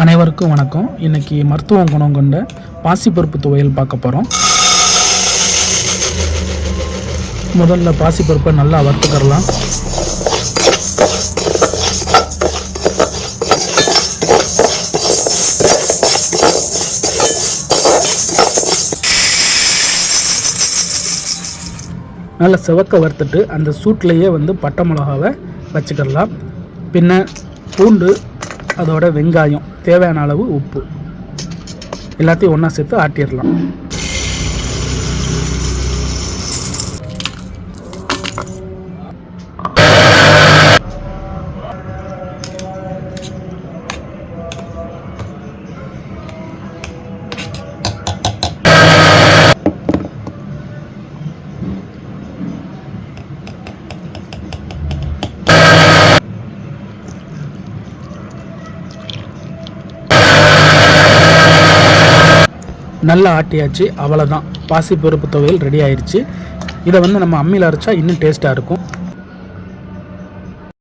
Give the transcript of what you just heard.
அனைவருக்கும் வணக்கம். இன்றைக்கி மருத்துவ குணம் கொண்ட பாசிப்பருப்பு துவையல் பார்க்க போகிறோம். முதல்ல பாசிப்பருப்பை நல்லா வறுத்துக்கிறலாம். நல்லா செவக்க வறுத்துட்டு அந்த சூட்லேயே பட்டை மிளகாவை வச்சுக்கிடலாம். பின்ன பூண்டு, அதோட வெங்காயம், தேவையான அளவு உப்பு எல்லாத்தையும் ஒன்றா சேர்த்து ஆட்டிடலாம். நல்லா ஆட்டியாச்சு. அவ்வளோதான், பாசிப்பருப்பு துவையல் ரெடி ஆயிடுச்சு. இதை நம்ம அம்மியில் அரைச்சா இன்னும் டேஸ்ட்டாக இருக்கும்.